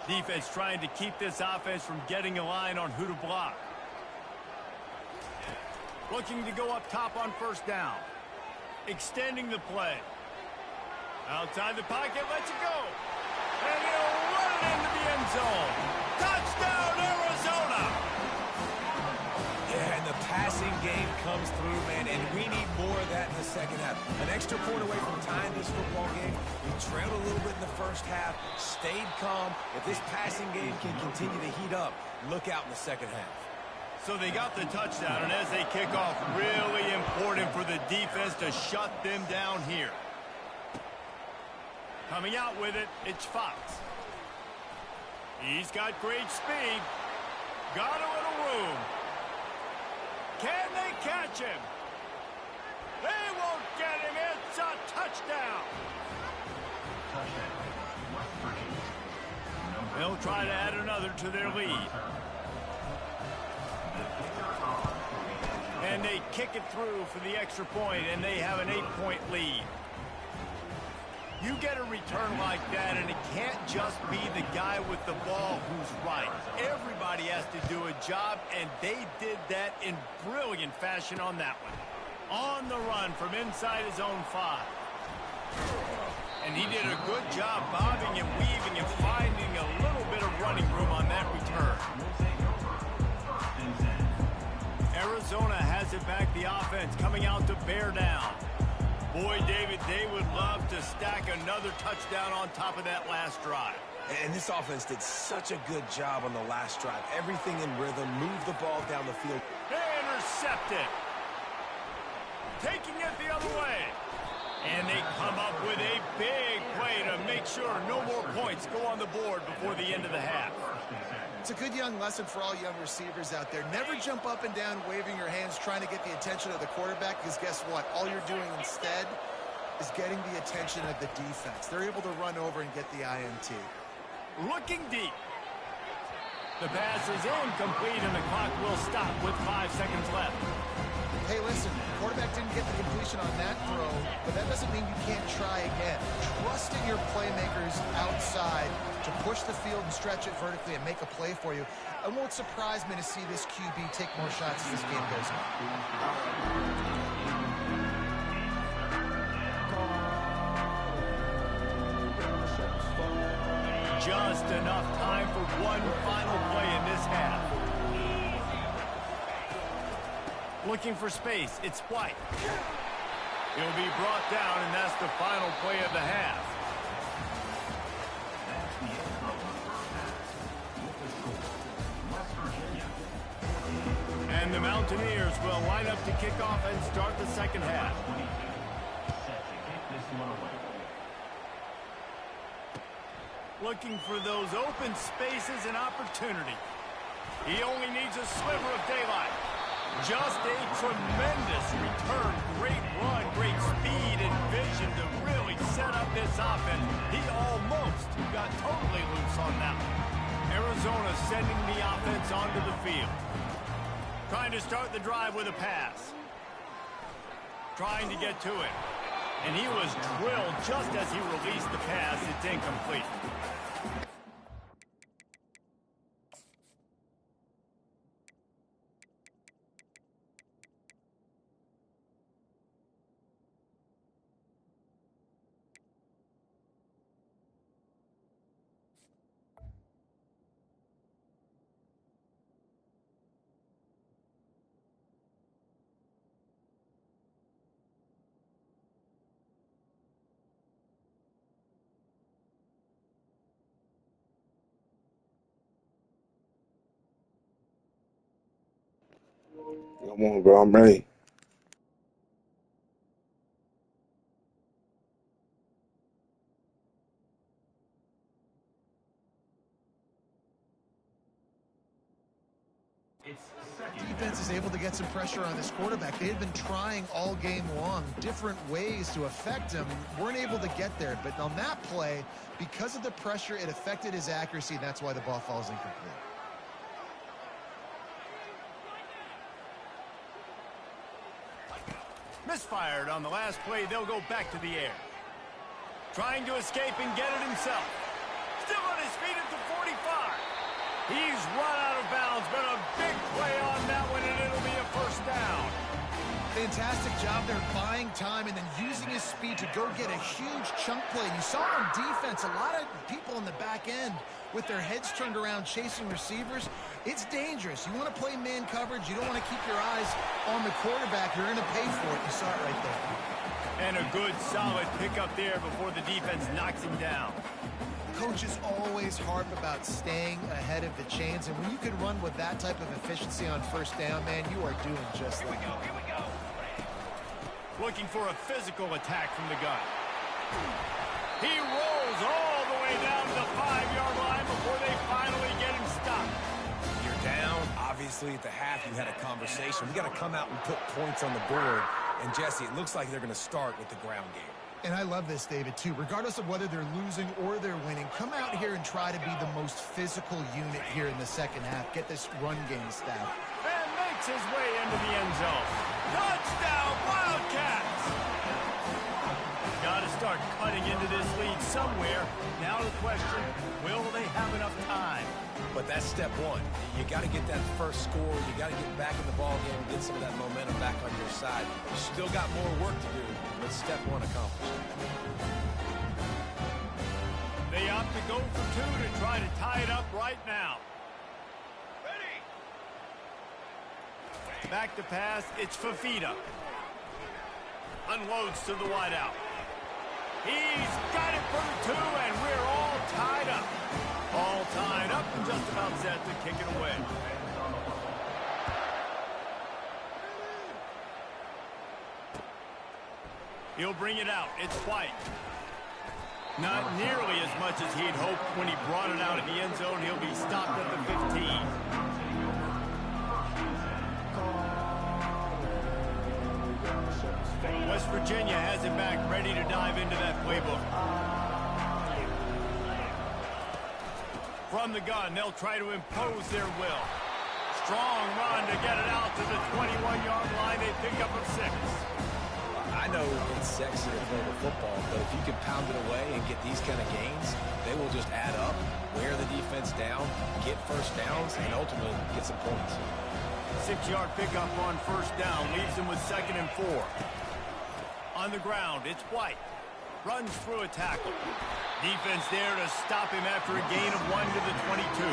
Defense trying to keep this offense from getting a line on who to block. Looking to go up top on first down. Extending the play. Outside the pocket, lets it go. And he'll run it into the end zone. Touchdown, Arizona! Yeah, and the passing game comes through, man, and we need more of that in the second half. An extra point away from tying this football game. We trailed a little bit in the first half, stayed calm. If this passing game can continue to heat up, look out in the second half. So they got the touchdown, and as they kick off, really important for the defense to shut them down here. Coming out with it, it's Fox. He's got great speed. Got a little room. Can they catch him? They won't get him. It's a touchdown. They'll try to add another to their lead. And they kick it through for the extra point, and they have an 8-point lead. You get a return like that, and it can't just be the guy with the ball who's right. Everybody has to do a job, and they did that in brilliant fashion on that one. On the run from inside his own 5. And he did a good job bobbing and weaving and finding a little bit of running room on that return. Arizona has it back, the offense coming out to bear down. Boy, David, they would love to stack another touchdown on top of that last drive. And this offense did such a good job on the last drive. Everything in rhythm, move the ball down the field. Intercepted. Taking it the other way. And they come up with a big play to make sure no more points go on the board before the end of the half. It's a good young lesson for all young receivers out there. Never jump up and down waving your hands trying to get the attention of the quarterback, because guess what? All you're doing instead is getting the attention of the defense. They're able to run over and get the INT. Looking deep. The pass is incomplete, and the clock will stop with 5 seconds left. Hey, listen, the quarterback didn't get the completion on that throw, but that doesn't mean you can't try again. Trust in your playmakers outside to push the field and stretch it vertically and make a play for you. It won't surprise me to see this QB take more shots as this game goes on. Just enough time for one final play in this half. Looking for space, it's White. He'll be brought down, and that's the final play of the half. And the Mountaineers will line up to kick off and start the second half. Looking for those open spaces and opportunity. He only needs a sliver of daylight. Just a tremendous return. Great run, great speed and vision to really set up this offense. He almost got totally loose on that one. Arizona sending the offense onto the field. Trying to start the drive with a pass. Trying to get to it. And he was drilled just as he released the pass. It's incomplete. Come on, bro. I'm ready. Defense is able to get some pressure on this quarterback. They had been trying all game long different ways to affect him. Weren't able to get there. But on that play, because of the pressure, it affected his accuracy, and that's why the ball falls incomplete. Misfired on the last play. They'll go back to the air. Trying to escape and get it himself. Still on his feet at the 45. He's run out of bounds, but a big play on that one, and it'll be a first down. Fantastic job there buying time and then using his speed to go get a huge chunk play. You saw on defense, a lot of people in the back end with their heads turned around chasing receivers. It's dangerous. You want to play man coverage. You don't want to keep your eyes on the quarterback. You're going to pay for it. You saw it right there. And a good, solid pickup there before the defense knocks him down. Coaches always harp about staying ahead of the chains, and when you can run with that type of efficiency on first down, man, you are doing just that. Here we go. Looking for a physical attack from the gun. He rolls all the way down to the 5-yard line before they finally get him stopped. You're down. Obviously, at the half, you had a conversation. We got to come out and put points on the board. And, Jesse, it looks like they're going to start with the ground game. And I love this, David, too. Regardless of whether they're losing or they're winning, come out here and try to be the most physical unit here in the second half. Get this run game stat. And makes his way into the end zone. Touchdown, Wildcats! Got to start cutting into this lead somewhere. Now the question, will they have enough time? But that's step one. You got to get that first score. You got to get back in the ball game and get some of that momentum back on your side. You still got more work to do, but step one accomplished. They opt to go for two to try to tie it up right now. Ready. Back to pass. It's Fafita. Unloads to the wideout. He's got it for the two, and we're all tied up. All tied up and just about set to kick it away. He'll bring it out. It's White. Not nearly as much as he'd hoped when he brought it out in the end zone. He'll be stopped at the 15. West Virginia has it back, ready to dive into that playbook. From the gun, they'll try to impose their will. Strong run to get it out to the 21-yard line. They pick up a 6. I know it's sexy to play the football, but if you can pound it away and get these kind of gains, they will just add up, wear the defense down, get first downs, and ultimately get some points. 6-yard pickup on first down leaves them with 2nd and 4. On the ground, it's White. Runs through a tackle. Defense there to stop him after a gain of 1 to the 22.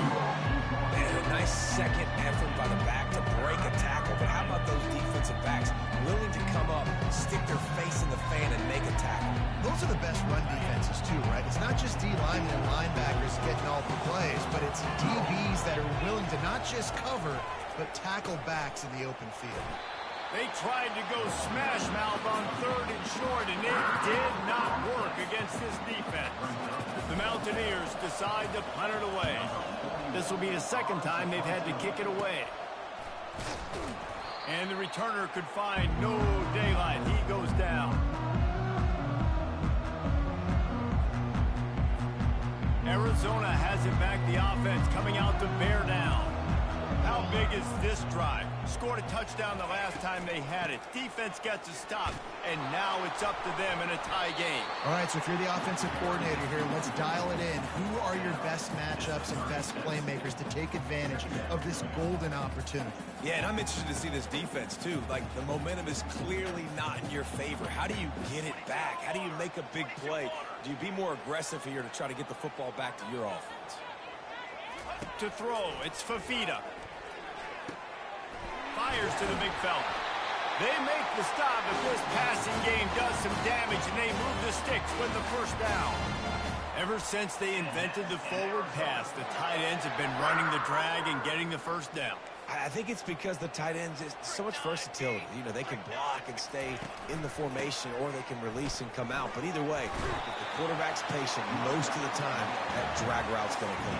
And a nice second effort by the back to break a tackle. But how about those defensive backs willing to come up, stick their face in the fan, and make a tackle? Those are the best run defenses, too, right? It's not just D linemen and linebackers getting all the plays, but it's DBs that are willing to not just cover, but tackle backs in the open field. They tried to go smash mouth on 3rd and short, and it did not work against this defense. The Mountaineers decide to punt it away. This will be the 2nd time they've had to kick it away. And the returner could find no daylight. He goes down. Arizona has it back. The offense coming out to bear down. How big is this drive? Scored a touchdown the last time they had it. Defense gets a stop, and now it's up to them in a tie game. All right, so if you're the offensive coordinator here, let's dial it in. Who are your best matchups and best playmakers to take advantage of this golden opportunity? Yeah, and I'm interested to see this defense, too. Like, the momentum is clearly not in your favor. How do you get it back? How do you make a big play? Do you be more aggressive here to try to get the football back to your offense? To throw, it's Fafita. Fires to the big fella. They make the stop, but this passing game does some damage, and they move the sticks with the first down. Ever since they invented the forward pass, the tight ends have been running the drag and getting the first down. I think it's because the tight ends is so much versatility. You know, they can block and stay in the formation, or they can release and come out. But either way, if the quarterback's patient, most of the time, that drag route's going to come in.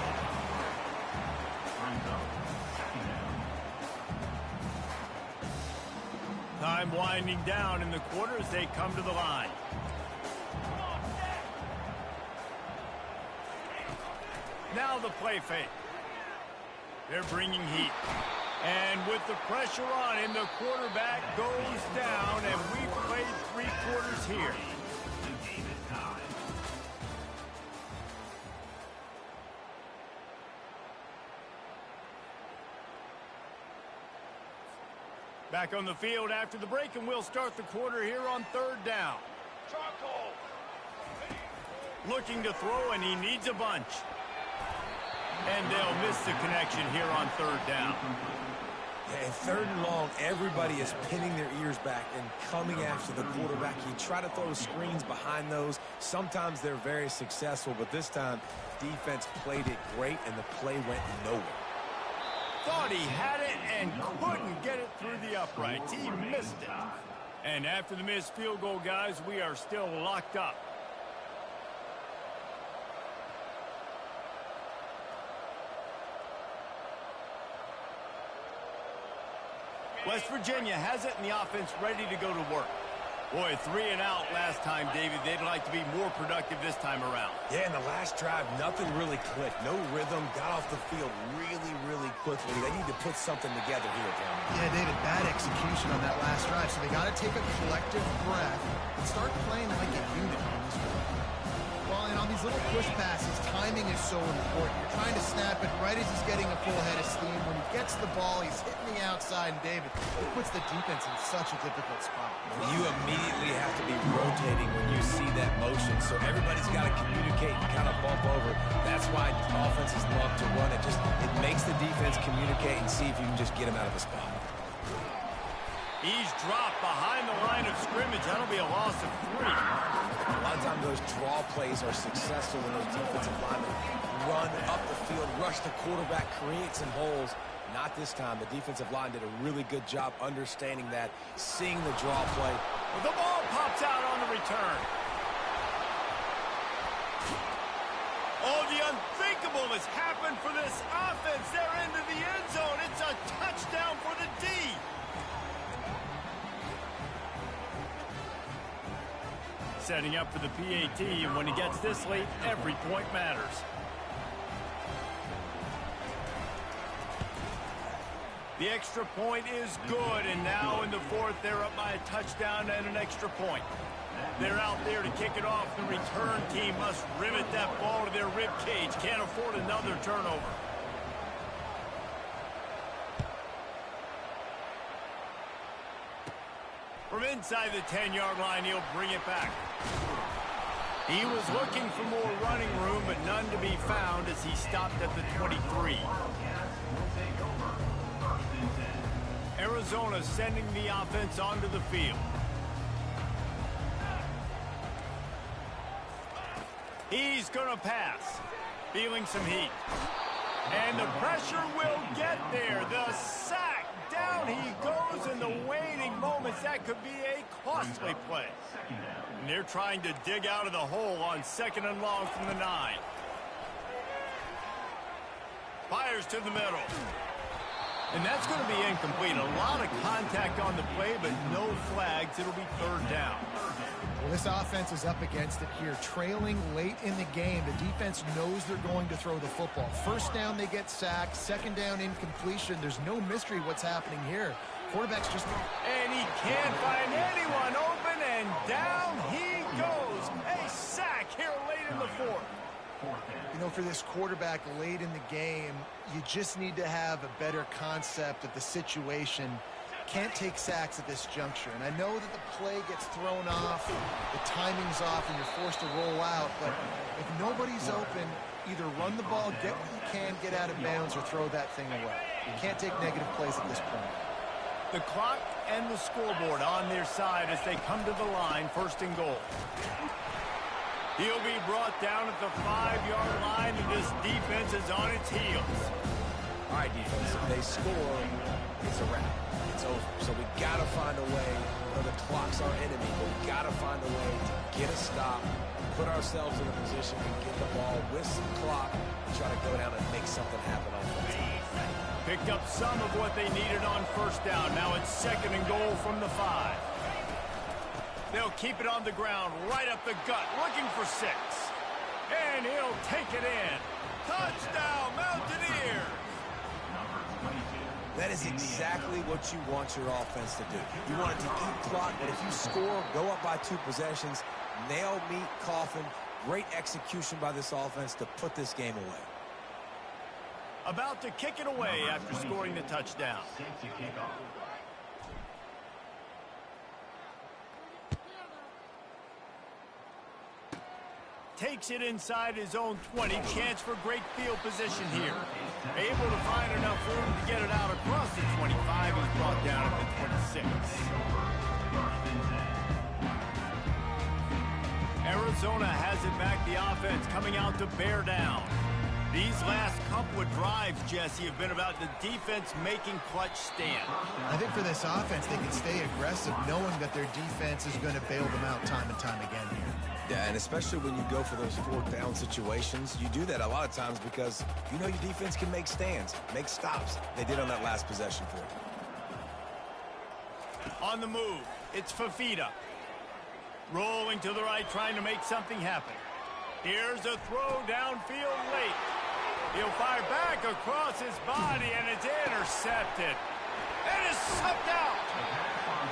Time winding down in the quarter as they come to the line. Now the play fake. They're bringing heat. And with the pressure on him, the quarterback goes down, and we played 3 quarters here. Back on the field after the break, and we'll start the quarter here on 3rd down. Looking to throw, and he needs a bunch. And they'll miss the connection here on 3rd down. And 3rd and long, everybody is pinning their ears back and coming after the quarterback. You try to throw screens behind those. Sometimes they're very successful, but this time, defense played it great, and the play went nowhere. Thought he had it and couldn't get it through the uprights. He missed it. And after the missed field goal, guys, we are still locked up. West Virginia has it, and the offense ready to go to work. Boy, 3 and out last time, David. They'd like to be more productive this time around. Yeah, in the last drive, nothing really clicked. No rhythm, got off the field really quickly. They need to put something together here, Cameron. Yeah, David, bad execution on that last drive. So they got to take a collective breath and start playing like a unit on this one. Well, and on these little push passes, timing is so important. You're trying to snap it right as he's getting a full head of steam. When he gets the ball, he's hitting the outside, and David, it puts the defense in such a difficult spot. You immediately have to be rotating when you see that motion, so everybody's got to communicate and kind of bump over. That's why offenses love to run it. It makes the defense communicate and see if you can just get him out of a spot. He's dropped behind the line of scrimmage. That'll be a loss of 3. A lot of times those draw plays are successful when those defensive linemen run up the field, rush the quarterback, create some holes. Not this time. The defensive line did a really good job understanding that, seeing the draw play. The ball pops out on the return. Oh, the unthinkable has happened for this offense. They're into the end zone. It's a touchdown for the D. Setting up for the PAT, and when he gets this late, every point matters. The extra point is good, and now in the 4th, they're up by a touchdown and an extra point. They're out there to kick it off. The return team must rivet that ball to their rib cage. Can't afford another turnover. From inside the 10-yard line, he'll bring it back. He was looking for more running room, but none to be found as he stopped at the 23. Arizona sending the offense onto the field. He's going to pass. Feeling some heat. And the pressure will get there. The sack. Down he goes in the waning moments. That could be a costly play. And they're trying to dig out of the hole on 2nd and long from the 9. Fires to the middle. And that's going to be incomplete. A lot of contact on the play, but no flags. It'll be 3rd down. Well, this offense is up against it here. Trailing late in the game, the defense knows they're going to throw the football. 1st down, they get sacked. 2nd down, incompletion. There's no mystery what's happening here. Quarterback's just... And he can't find anyone open, and down he goes. A sack here late in the 4th. You know, for this quarterback late in the game, you just need to have a better concept of the situation. Can't take sacks at this juncture. And I know that the play gets thrown off, the timing's off, and you're forced to roll out. But if nobody's open, either run the ball, get what you can, get out of bounds, or throw that thing away. You can't take negative plays at this point. The clock and the scoreboard on their side as they come to the line, 1st and goal. He'll be brought down at the 5-yard line, and this defense is on its heels. All right, defense, if they score, it's a wrap. It's over. So we got to find a way. The clock's our enemy, but we got to find a way to get a stop, put ourselves in a position to get the ball with some clock, and try to go down and make something happen offensively. Picked up some of what they needed on 1st down. Now it's 2nd and goal from the 5. They'll keep it on the ground, right up the gut, looking for 6. And he'll take it in. Touchdown, Mountaineers! That is exactly what you want your offense to do. You want it to eat clock, but if you score, go up by 2 possessions, nail meat, coffin, great execution by this offense to put this game away. About to kick it away after scoring the touchdown. takes it inside his own 20. Chance for great field position here. Able to find enough room to get it out across the 25. He's brought down at the 26. Arizona has it back. The offense coming out to bear down. These last couple of drives, Jesse, have been about the defense making clutch stand. I think for this offense, they can stay aggressive knowing that their defense is going to bail them out time and time again here. Yeah, and especially when you go for those fourth down situations, you do that a lot of times because you know your defense can make stands, make stops. They did on that last possession for you. On the move, it's Fafita. Rolling to the right, trying to make something happen. Here's a throw downfield late. He'll fire back across his body, and it's intercepted. It is sucked out.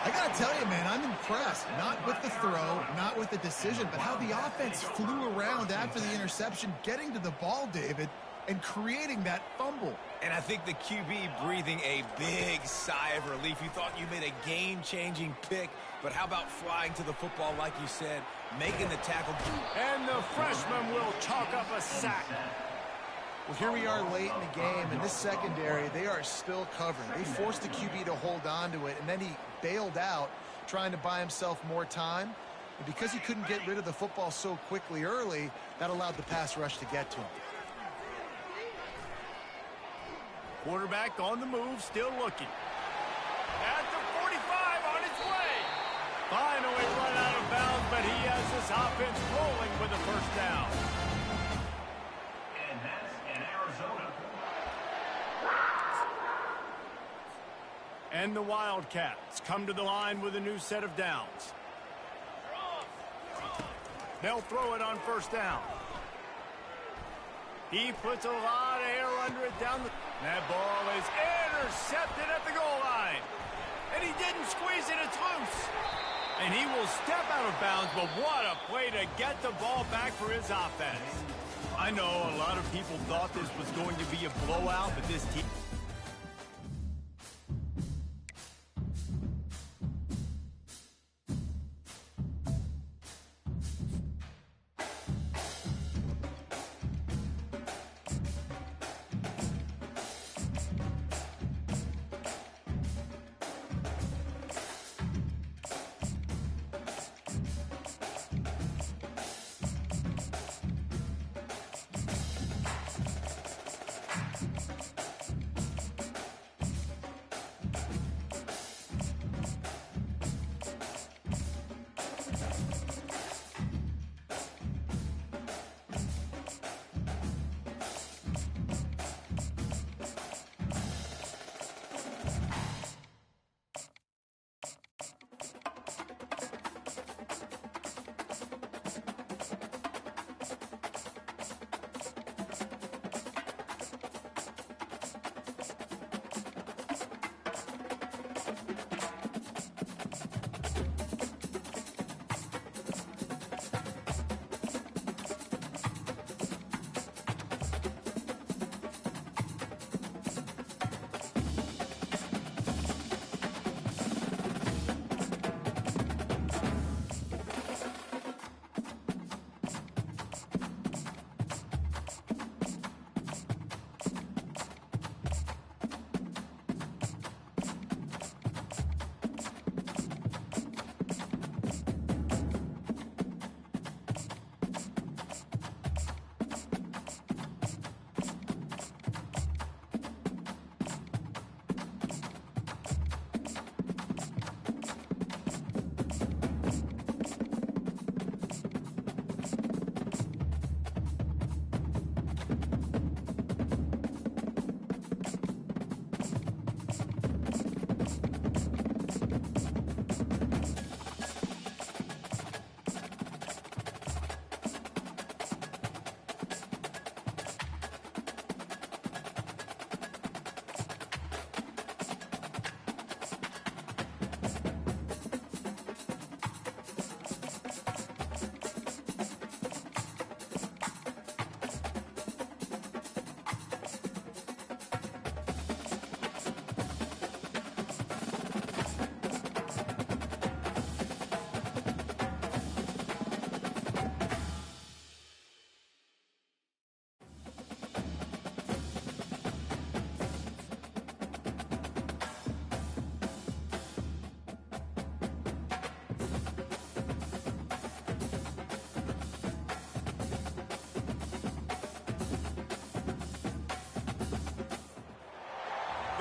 I got to tell you, man, I'm impressed. Not with the throw, not with the decision, but how the offense flew around after the interception, getting to the ball, David, and creating that fumble. And I think the QB breathing a big sigh of relief. You thought you made a game-changing pick, but how about flying to the football, like you said, making the tackle? And the freshman will chalk up a sack. Well, here we are late in the game, and this secondary, they are still covering. They forced the QB to hold on to it, and then he bailed out, trying to buy himself more time. And because he couldn't get rid of the football so quickly early, that allowed the pass rush to get to him. Quarterback on the move, still looking. At the 45, on its way. Finally run out of bounds, but he has this offense rolling with a first down. And that's in Arizona. And the Wildcats come to the line with a new set of downs. They'll throw it on first down. He puts a lot of air under it down the... That ball is intercepted at the goal line. And he didn't squeeze it, it's loose. And he will step out of bounds, but what a play to get the ball back for his offense. I know a lot of people thought this was going to be a blowout, but this team...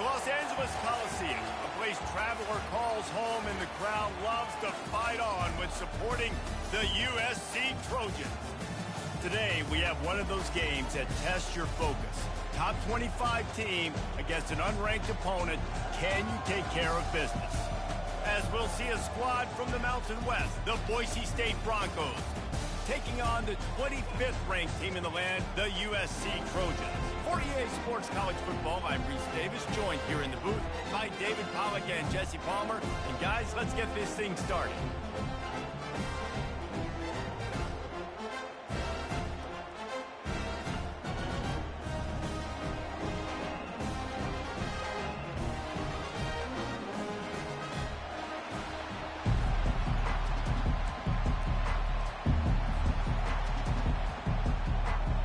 The Los Angeles Coliseum, a place traveler calls home, and the crowd loves to fight on when supporting the USC Trojans. Today, we have one of those games that tests your focus. Top 25 team against an unranked opponent. Can you take care of business? As we'll see a squad from the Mountain West, the Boise State Broncos, taking on the 25th ranked team in the land, the USC Trojans. For EA Sports College Football, I'm Reese Davis, joined here in the booth by David Pollack and Jesse Palmer. And guys, let's get this thing started.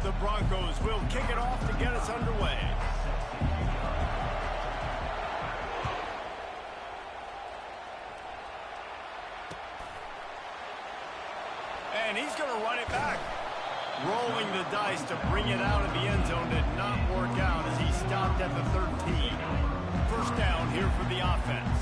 The Broncos will kick it off to get us underway. And he's going to run it back. Rolling the dice to bring it out of the end zone did not work out as he stopped at the 13. First down here for the offense.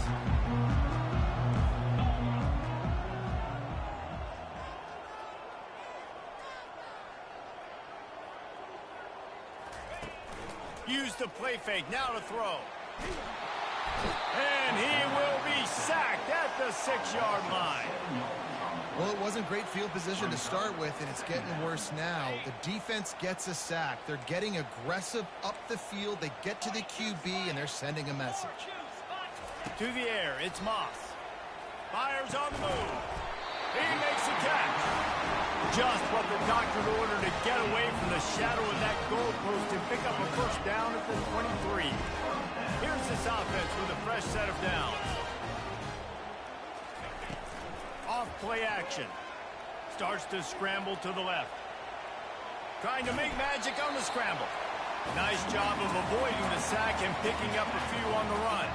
Use the play fake, now to throw. And he will be sacked at the 6-yard line. Well, it wasn't great field position to start with, and it's getting worse now. The defense gets a sack. They're getting aggressive up the field. They get to the QB, and they're sending a message. To the air, it's Moss. Fires on the move. He makes a catch. Just what the doctor ordered to get away from the shadow of that goalpost and pick up a first down at the 23. Here's this offense with a fresh set of downs. Off play action. Starts to scramble to the left. Trying to make magic on the scramble. Nice job of avoiding the sack and picking up a few on the run.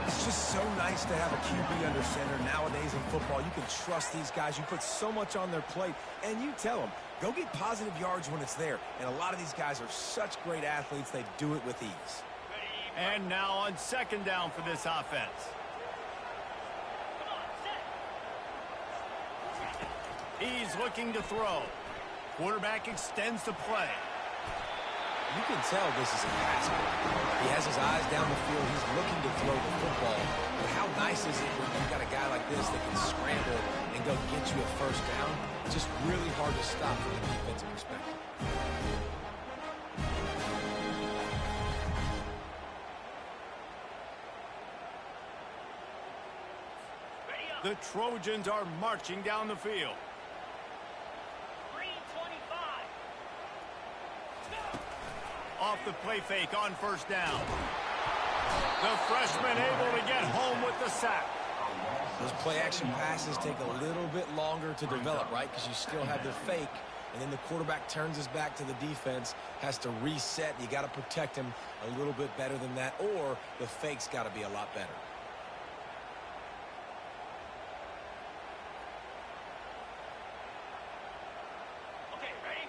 It's just so nice to have a QB under center. Nowadays in football, you can trust these guys. You put so much on their plate, and you tell them, go get positive yards when it's there. And a lot of these guys are such great athletes, they do it with ease. And now on second down for this offense. He's looking to throw. Quarterback extends the play. You can tell this is a pass play. He has his eyes down the field. He's looking to throw the football. But how nice is it when you've got a guy like this that can scramble and go get you a first down? It's just really hard to stop from a defensive perspective. The Trojans are marching down the field. Off the play fake on first down. The freshman able to get home with the sack. Those play-action passes take a little bit longer to develop, right? Because you still have the fake, and then the quarterback turns his back to the defense, has to reset. You got to protect him a little bit better than that, or the fake's got to be a lot better.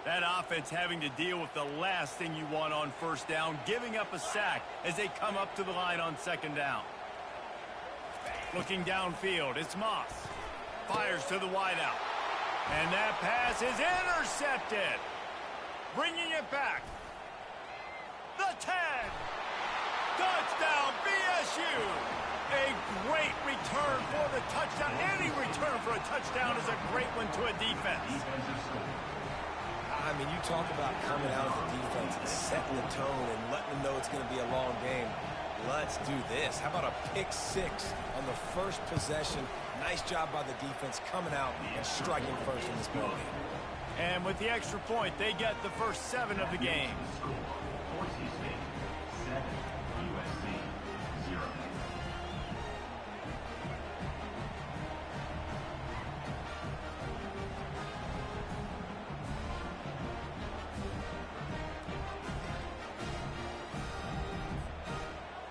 That offense having to deal with the last thing you want on first down, giving up a sack as they come up to the line on second down. Looking downfield, it's Moss. Fires to the wideout. And that pass is intercepted. Bringing it back. The 10. Touchdown, BSU. A great return for the touchdown. Any return for a touchdown is a great one to a defense. I mean, you talk about coming out of the defense and setting the tone and letting them know it's going to be a long game. Let's do this. How about a pick six on the first possession? Nice job by the defense coming out and striking first in this ball game. And with the extra point, they get the first 7 of the game.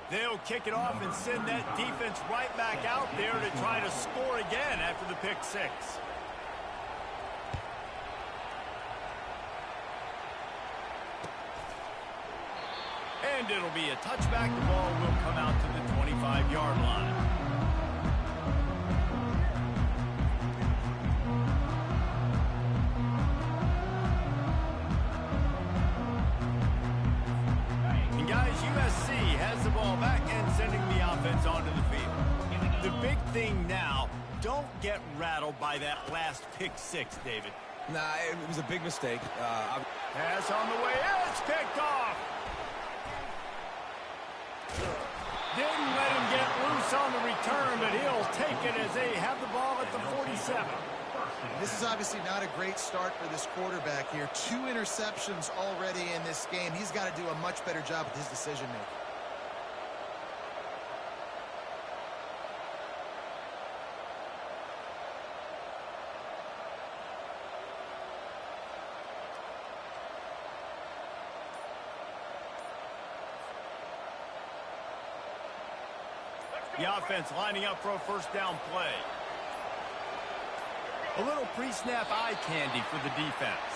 They'll kick it off and send that defense right back out there to try to score again after the pick six. And it'll be a touchback. The ball will come out to the 25-yard line. And guys, USC has the ball back and sending the offense onto the field. The big thing now, don't get rattled by that last pick six, David. Nah, it was a big mistake. Pass on the way. It's picked off. Didn't let him get loose on the return, but he'll take it as they have the ball at the 47. This is obviously not a great start for this quarterback here. 2 interceptions already in this game. He's got to do a much better job with his decision-making. The offense lining up for a first down play. A little pre-snap eye candy for the defense.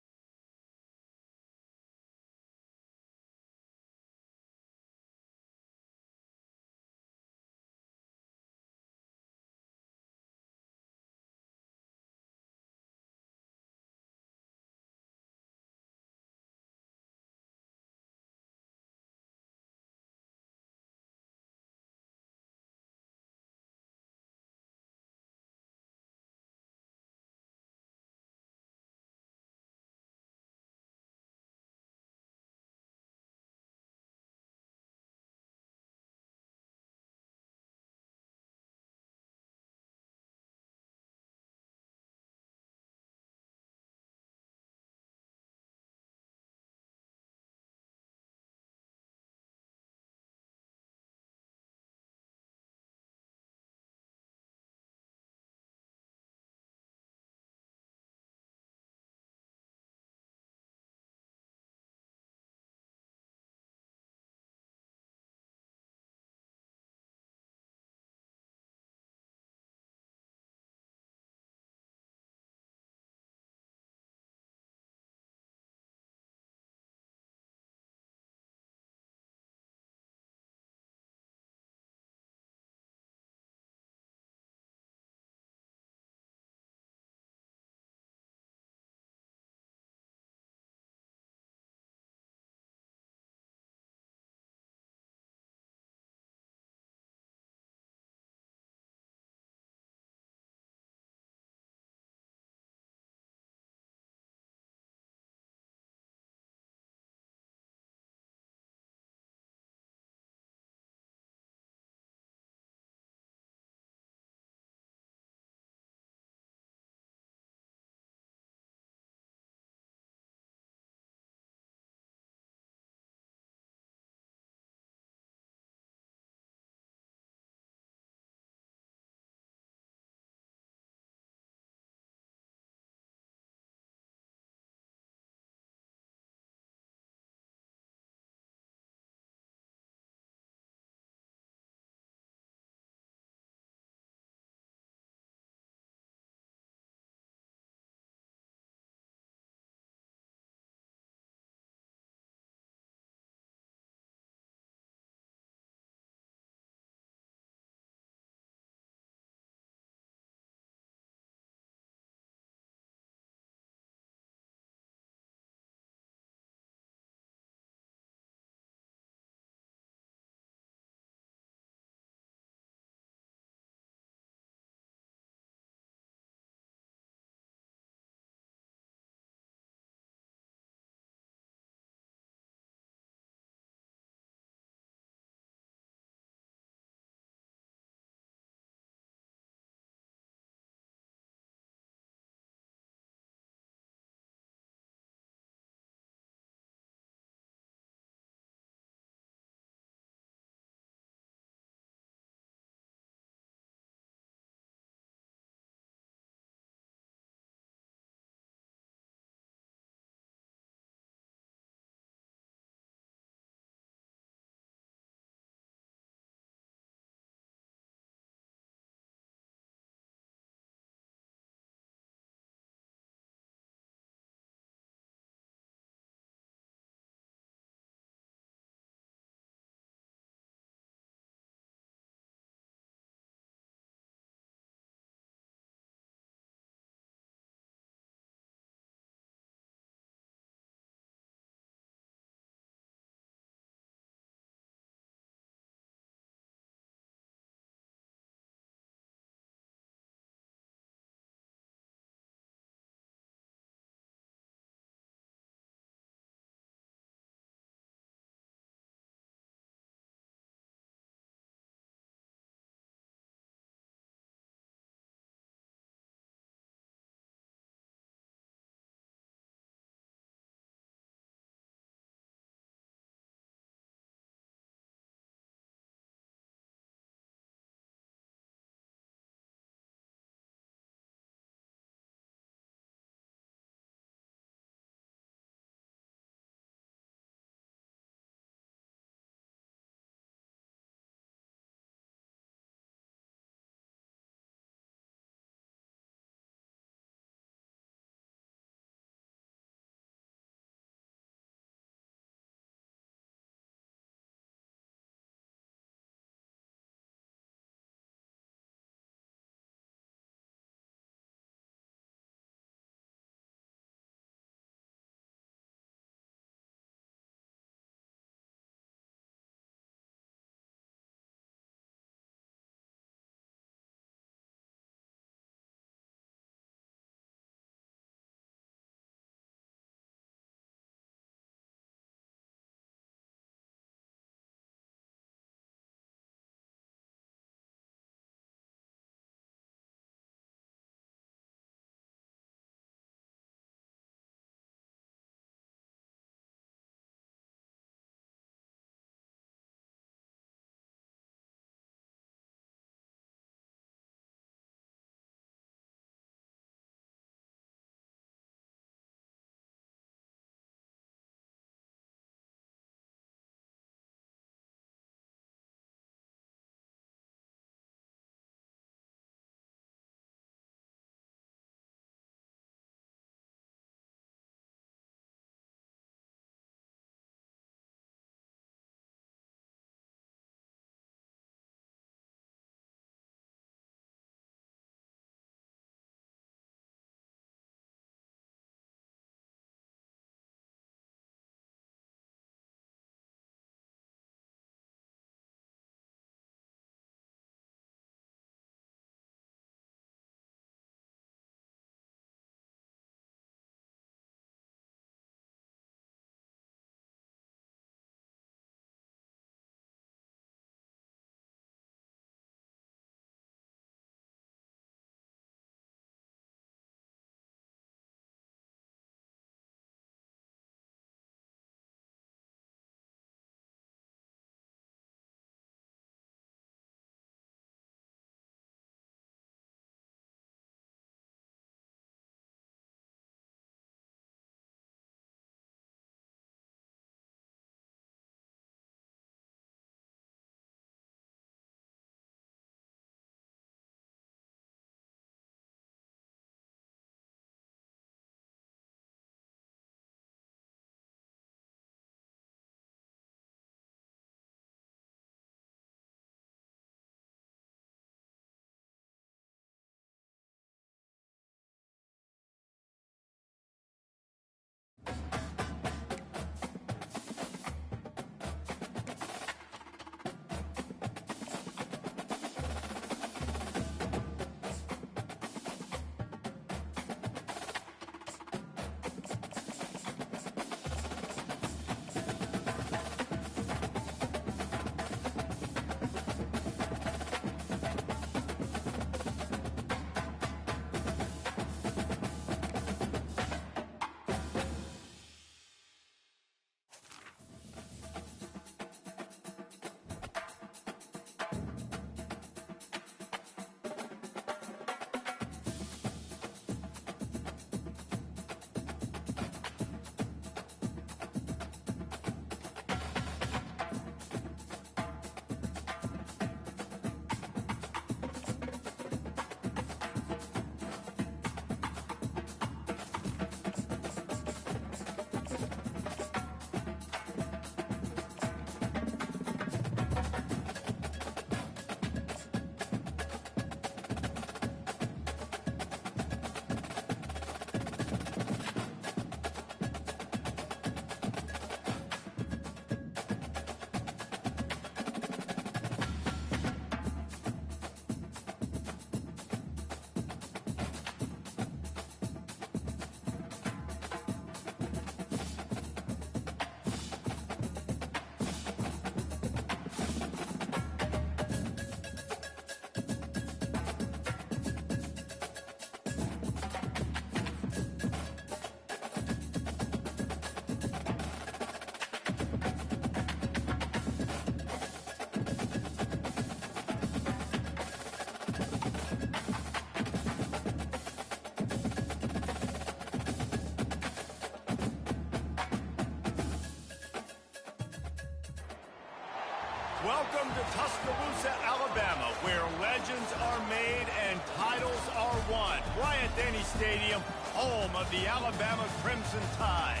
Welcome to Tuscaloosa, Alabama, where legends are made and titles are won. Bryant-Denny Stadium, home of the Alabama Crimson Tide.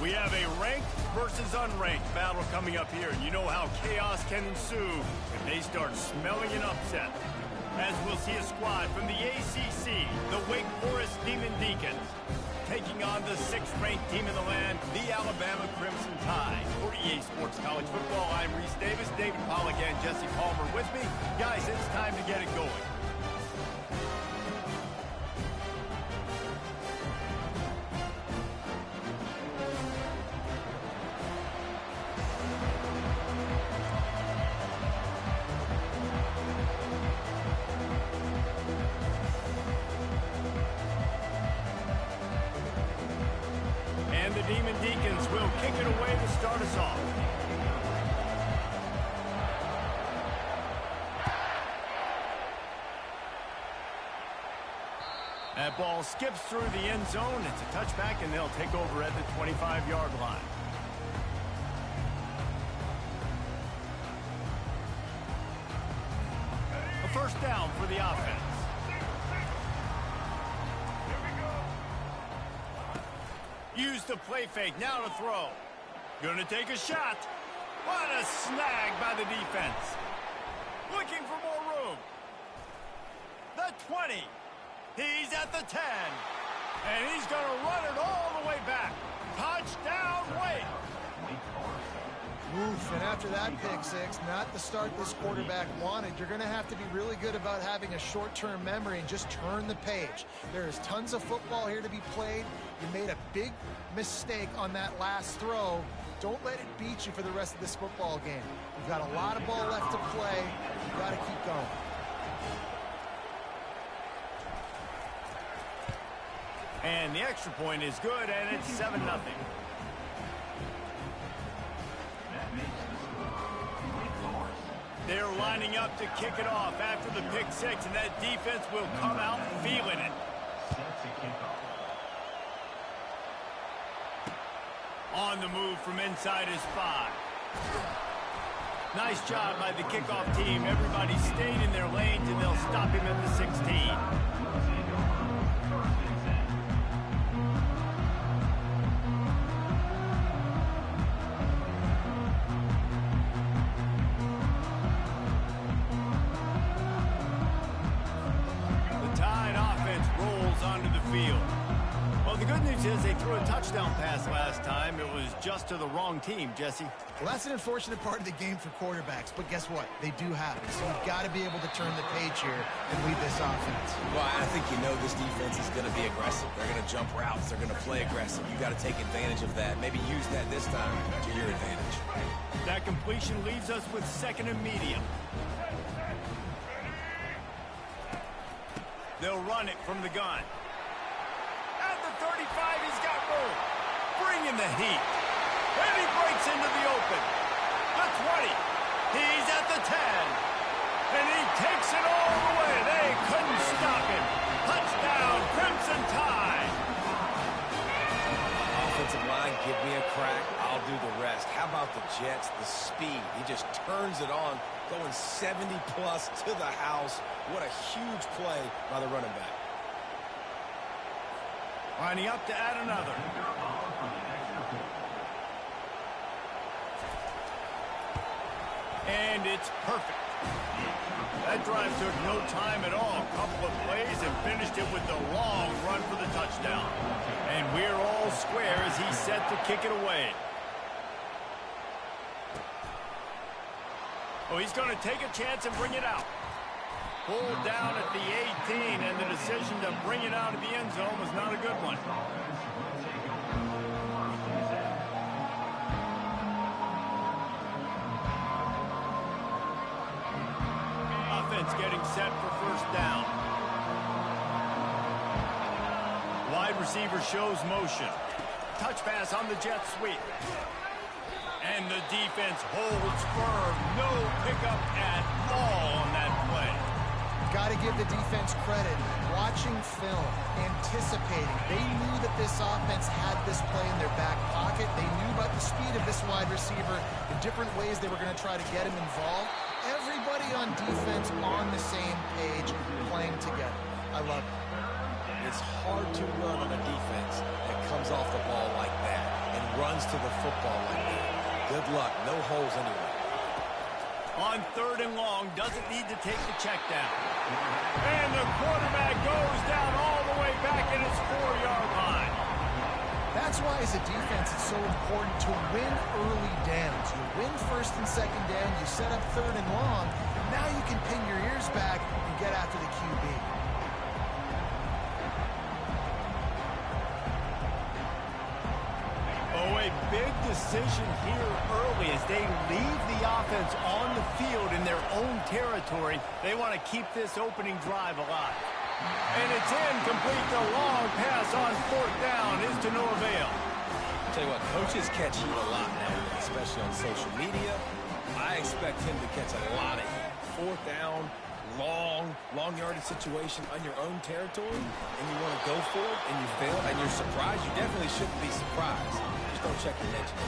We have a ranked versus unranked battle coming up here, and you know how chaos can ensue if they start smelling an upset. As we'll see a squad from the ACC, the Wake Forest Demon Deacons, taking on the 6th-ranked team in the land, the Alabama Crimson Tide. For EA Sports College Football, I'm Reese Davis, David Pollack, and Jesse Palmer with me. Guys, it's time to get it going. And the Demon Deacons will kick it away to start us off. That ball skips through the end zone. It's a touchback, and they'll take over at the 25-yard line. A first down for the offense. Use the play fake, now to throw. Gonna take a shot. What a snag by the defense. Looking for more room. The 20. He's at the 10. And he's gonna run it all the way back. Touchdown, Wake. Oof, and after that pick six, not the start this quarterback wanted. You're going to have to be really good about having a short-term memory and just turn the page. There is tons of football here to be played. You made a big mistake on that last throw. Don't let it beat you for the rest of this football game. You've got a lot of ball left to play. You've got to keep going. And the extra point is good, and it's 7-0. They're lining up to kick it off after the pick six, and that defense will come out feeling it. On the move from inside his 5. Nice job by the kickoff team. Everybody stayed in their lanes, and they'll stop him at the 16. They threw a touchdown pass last time. It was just to the wrong team, Jesse. Well, that's an unfortunate part of the game for quarterbacks, but guess what? They do have it. So you've got to be able to turn the page here and lead this offense. Well, I think you know this defense is going to be aggressive. They're going to jump routes. They're going to play aggressive. You got to take advantage of that. Maybe use that this time to your advantage. That completion leaves us with 2nd and medium. They'll run it from the gun. At the 35, he's got room. Bringing the heat. And he breaks into the open. The 20. He's at the 10. And he takes it all the way. They couldn't stop him. Touchdown, Crimson Tide. Offensive line, give me a crack. I'll do the rest. How about the Jets? The speed. He just turns it on, going 70-plus to the house. What a huge play by the running back. Lining up to add another. And it's perfect. That drive took no time at all. A couple of plays and finished it with the long run for the touchdown. And we're all square as he's set to kick it away. Oh, he's going to take a chance and bring it out. Pulled down at the 18, and the decision to bring it out of the end zone was not a good one. Offense getting set for first down. Wide receiver shows motion. Touch pass on the jet sweep. And the defense holds firm. No pickup at all on that play. Got to give the defense credit. Watching film, anticipating. They knew that this offense had this play in their back pocket. They knew about the speed of this wide receiver, the different ways they were going to try to get him involved. Everybody on defense on the same page, playing together. I love it. It's hard to run on a defense that comes off the ball like that and runs to the football like that. Good luck. No holes anyway. On 3rd and long, doesn't need to take the check down. And the quarterback goes down all the way back at his 4-yard line. That's why, as a defense, it's so important to win early downs. You win 1st and 2nd down, you set up 3rd and long, now you can pin your ears back and get after the QB. Oh, a big decision here early as they leave the offense on the field in their own territory. They want to keep this opening drive alive. And it's incomplete. The long pass on 4th down is to no avail. Tell you what, coaches catch heat a lot now, especially on social media. I expect him to catch a lot of heat. 4th down, long yardage situation on your own territory, and you want to go for it, and you fail, and you're surprised. You definitely shouldn't be surprised. Just don't check your nature.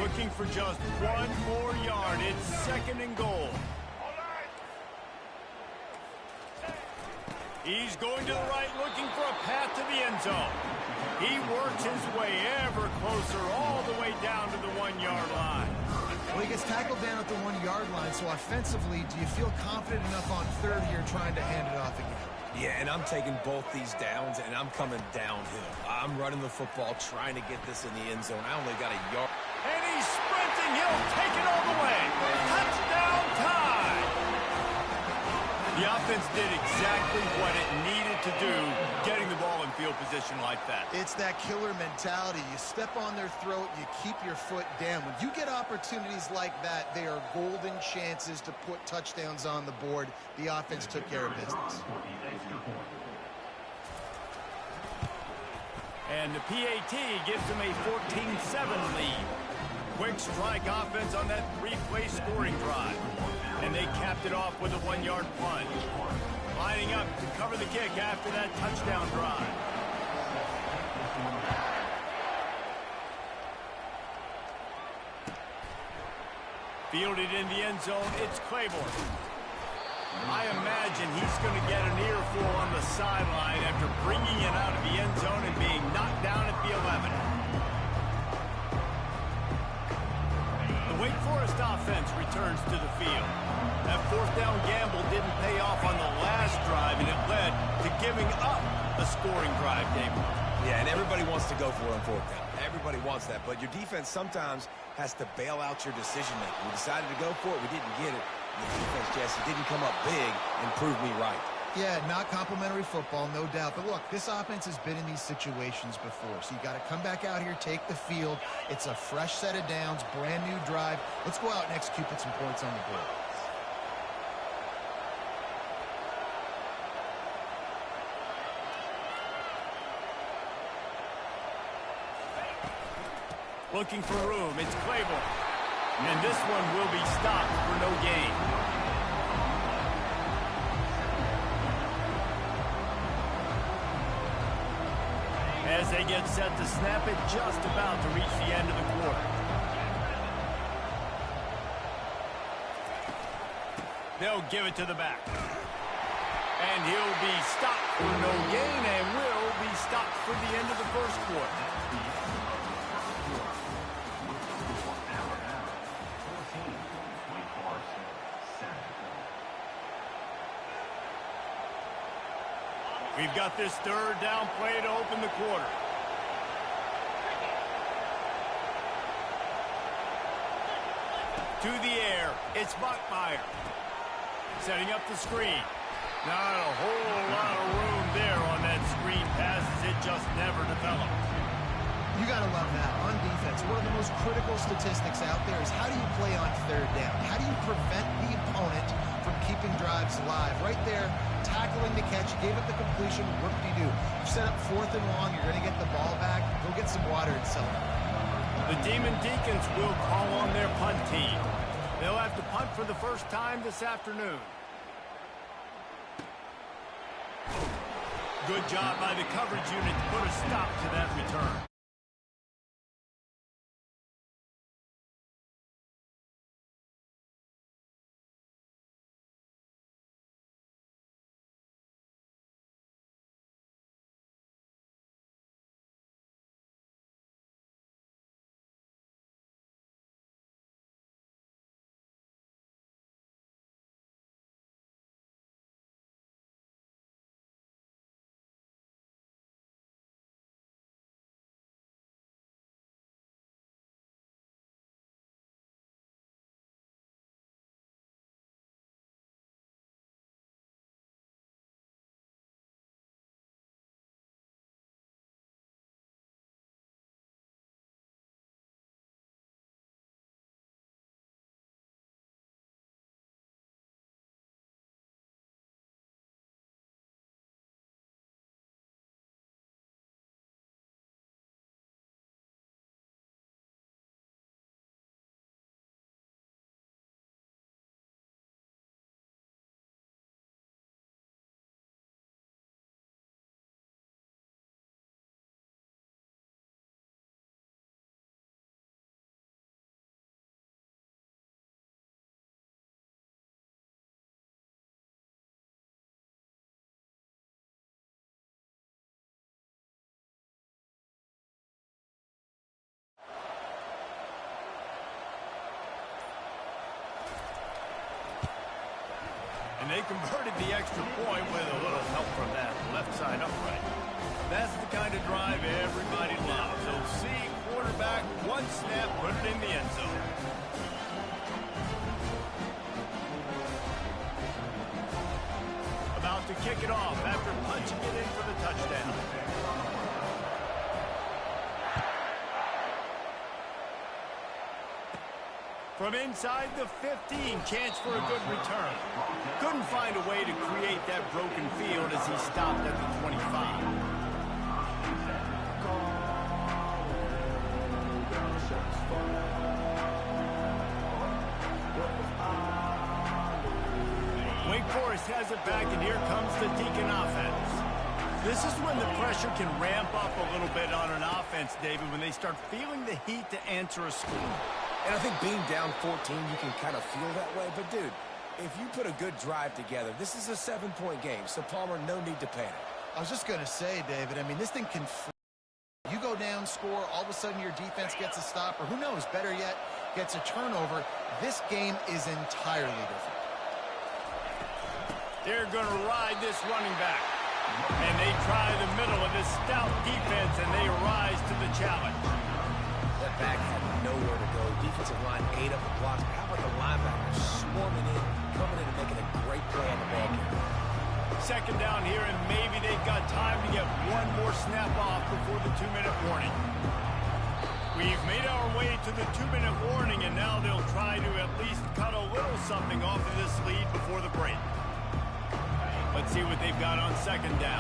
Looking for just 1 more yard. It's 2nd and goal. He's going to the right, looking for a path to the end zone. He works his way ever closer, all the way down to the 1-yard line. Well, he gets tackled down at the 1-yard line, so offensively, do you feel confident enough on 3rd here trying to hand it off again? Yeah, and I'm taking both these downs, and I'm coming downhill. I'm running the football, trying to get this in the end zone. I only got a yard. And he's sprinting. He'll take it all the way. Touchdown time. The offense did exactly what it needed to do, getting the ball in field position like that. It's that killer mentality. You step on their throat, you keep your foot down. When you get opportunities like that, they are golden chances to put touchdowns on the board. The offense took care of business. And the PAT gives them a 14-7 lead. Quick strike offense on that 3-play scoring drive. And they capped it off with a 1-yard plunge. Lining up to cover the kick after that touchdown drive. Fielded in the end zone, it's Claiborne. I imagine he's going to get an earful on the sideline after bringing it out of the end zone and being knocked down at the 11. The Wake Forest offense returns to the field. That 4th down gamble didn't pay off on the last drive, and it led to giving up a scoring drive, David. Yeah, and everybody wants to go for it on 4th down. Everybody wants that, but your defense sometimes has to bail out your decision-making. We decided to go for it. We didn't get it. The defense, Jesse, didn't come up big and prove me right. Yeah, not complimentary football, no doubt. But look, this offense has been in these situations before. So you got to come back out here, take the field. It's a fresh set of downs, brand new drive. Let's go out and execute, put some points on the board. Looking for room, it's Claiborne. And this one will be stopped for no gain. As they get set to snap it, just about to reach the end of the quarter. They'll give it to the back. And he'll be stopped for no gain and will be stopped for the end of the first quarter. We've got this 3rd down play to open the quarter. To the air, it's Bachmeier. Setting up the screen. Not a whole lot of room there on that screen pass as it just never developed. You got to love that. On defense, one of the most critical statistics out there is how do you play on 3rd down? How do you prevent the opponent from keeping drives alive? Right there, tackling the catch, gave it the completion, whoop-de-doo. You set up 4th and long, you're going to get the ball back, go get some water and celebrate. The Demon Deacons will call on their punt team. They'll have to punt for the first time this afternoon. Good job by the coverage unit to put a stop to that return. And they converted the extra point with a little help from that left side upright. That's the kind of drive everybody loves. OC quarterback, one snap, put it in the end zone. About to kick it off after punching it in for the touchdown. From inside the 15, chance for a good return. Couldn't find a way to create that broken field as he stopped at the 25. Wake Forest has it back, and here comes the Deacon offense. This is when the pressure can ramp up a little bit on an offense, David, when they start feeling the heat to answer a score. And I think being down 14, you can kind of feel that way. But, dude, if you put a good drive together, this is a 7-point game. So, Palmer, no need to panic. I was just going to say, David, I mean, this thing can... You go down, score, all of a sudden your defense gets a stop, or who knows, better yet, gets a turnover. This game is entirely different. They're going to ride this running back. And they try the middle of this stout defense, and they rise to the challenge. That back had nowhere to go. Defensive line ate up the blocks. How about the linebackers swarming in, coming in and making a great play on the ball carrier? Second down here, and maybe they've got time to get one more snap off before the 2-minute warning. We've made our way to the 2-minute warning, and now they'll try to at least cut a little something off of this lead before the break. Let's see what they've got on second down.